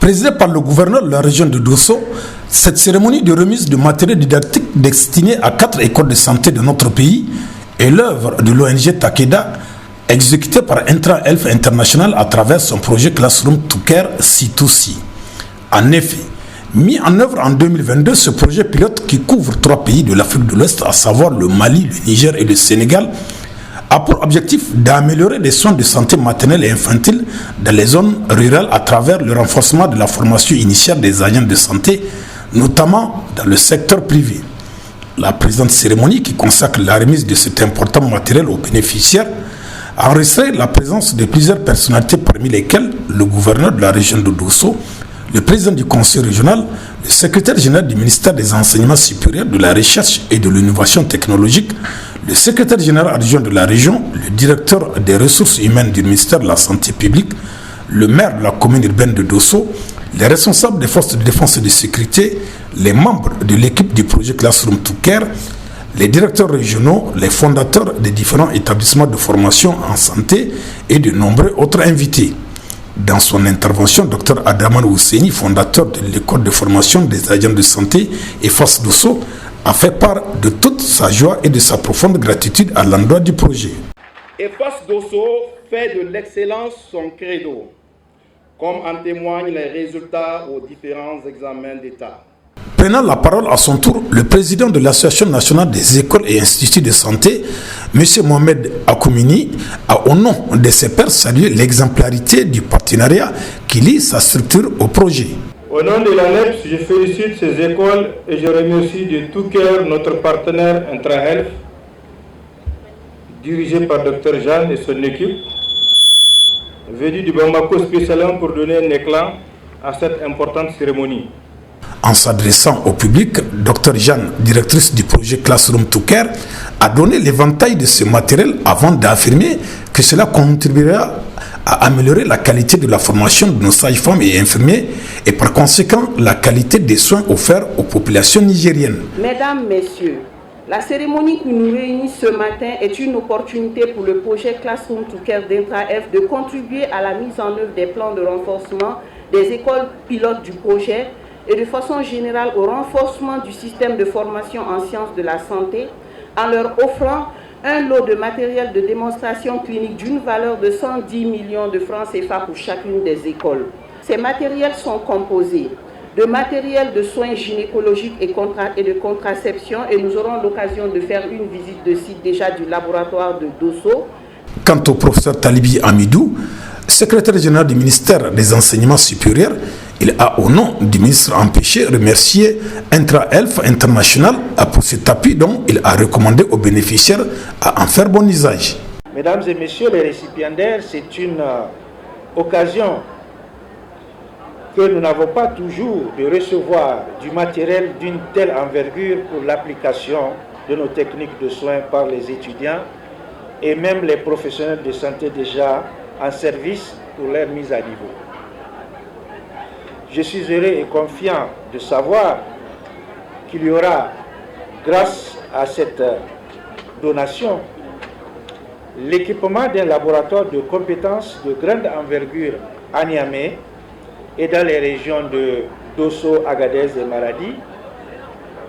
Présidée par le gouverneur de la région de Dosso, cette cérémonie de remise de matériel didactique destiné à 4 écoles de santé de notre pays est l'œuvre de l'ONG Takeda, exécutée par Intra Health International à travers son projet Classroom to Care C2C. En effet, mis en œuvre en 2022, ce projet pilote qui couvre 3 pays de l'Afrique de l'Ouest, à savoir le Mali, le Niger et le Sénégal, a pour objectif d'améliorer les soins de santé maternelle et infantile dans les zones rurales à travers le renforcement de la formation initiale des agents de santé, notamment dans le secteur privé. La présente cérémonie, qui consacre la remise de cet important matériel aux bénéficiaires, a enregistré la présence de plusieurs personnalités, parmi lesquelles le gouverneur de la région de Dosso, le président du conseil régional, le secrétaire général du ministère des enseignements supérieurs, de la recherche et de l'innovation technologique, le secrétaire général adjoint de la région, le directeur des ressources humaines du ministère de la santé publique, le maire de la commune urbaine de Dosso, les responsables des forces de défense et de sécurité, les membres de l'équipe du projet Classroom to Care, les directeurs régionaux, les fondateurs des différents établissements de formation en santé et de nombreux autres invités. Dans son intervention, Dr Adaman Ousseini, fondateur de l'école de formation des agents de santé et FAS Dosso, a fait part de toute sa joie et de sa profonde gratitude à l'endroit du projet. Et FAS Dosso fait de l'excellence son credo, comme en témoignent les résultats aux différents examens d'État. Prenant la parole à son tour, le président de l'Association nationale des écoles et instituts de santé, M. Mohamed Akoumini, a au nom de ses pairs salué l'exemplarité du partenariat qui lie sa structure au projet. Au nom de l'ANEPS, je félicite ces écoles et je remercie de tout cœur notre partenaire IntraHealth, dirigé par Dr Jeanne et son équipe, venu du Bamako spécialement pour donner un éclat à cette importante cérémonie. En s'adressant au public, Dr Jeanne, directrice du projet Classroom to Care, a donné l'éventail de ce matériel avant d'affirmer que cela contribuera à améliorer la qualité de la formation de nos sages-femmes et infirmiers et par conséquent la qualité des soins offerts aux populations nigériennes. Mesdames, Messieurs, la cérémonie qui nous réunit ce matin est une opportunité pour le projet Classroom to Care d'IntraF de contribuer à la mise en œuvre des plans de renforcement des écoles pilotes du projet et de façon générale au renforcement du système de formation en sciences de la santé en leur offrant un lot de matériel de démonstration clinique d'une valeur de 110 millions de francs CFA pour chacune des écoles. Ces matériels sont composés de matériel de soins gynécologiques et de contraception et nous aurons l'occasion de faire une visite de site déjà du laboratoire de Dosso. Quant au professeur Talibi Amidou, secrétaire général du ministère des enseignements supérieurs, il a au nom du ministre empêché remercié Intra Health International pour cet appui dont il a recommandé aux bénéficiaires à en faire bon usage. Mesdames et messieurs les récipiendaires, c'est une occasion que nous n'avons pas toujours de recevoir du matériel d'une telle envergure pour l'application de nos techniques de soins par les étudiants et même les professionnels de santé déjà en service pour leur mise à niveau. Je suis heureux et confiant de savoir qu'il y aura, grâce à cette donation, l'équipement d'un laboratoire de compétences de grande envergure à Niamey et dans les régions de Dosso, Agadez et Maradi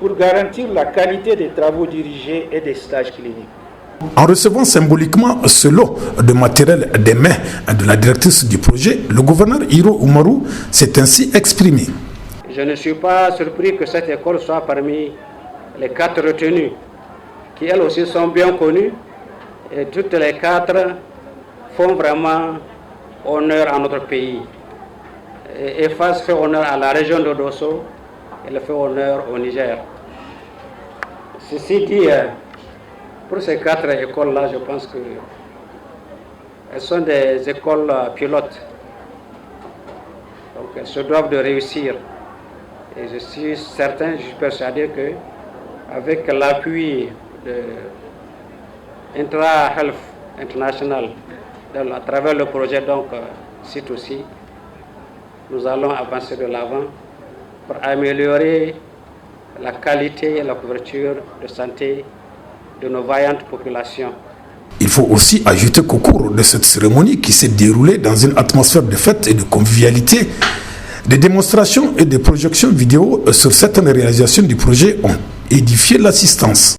pour garantir la qualité des travaux dirigés et des stages cliniques. En recevant symboliquement ce lot de matériel des mains de la directrice du projet, le gouverneur Hiro Umaru s'est ainsi exprimé. Je ne suis pas surpris que cette école soit parmi les 4 retenues, qui elles aussi sont bien connues, et toutes les 4 font vraiment honneur à notre pays. Et FAS fait honneur à la région de Dosso, elle fait honneur au Niger. Ceci dit, pour ces 4 écoles-là, je pense qu'elles sont des écoles pilotes. Donc elles se doivent de réussir. Et je suis certain, je suis persuadé qu'avec l'appui de Intra Health International, à travers le projet donc C2C, nous allons avancer de l'avant pour améliorer la qualité et la couverture de santé de nos vaillantes populations. Il faut aussi ajouter qu'au cours de cette cérémonie qui s'est déroulée dans une atmosphère de fête et de convivialité, Des démonstrations et des projections vidéo sur certaines réalisations du projet ont édifié l'assistance.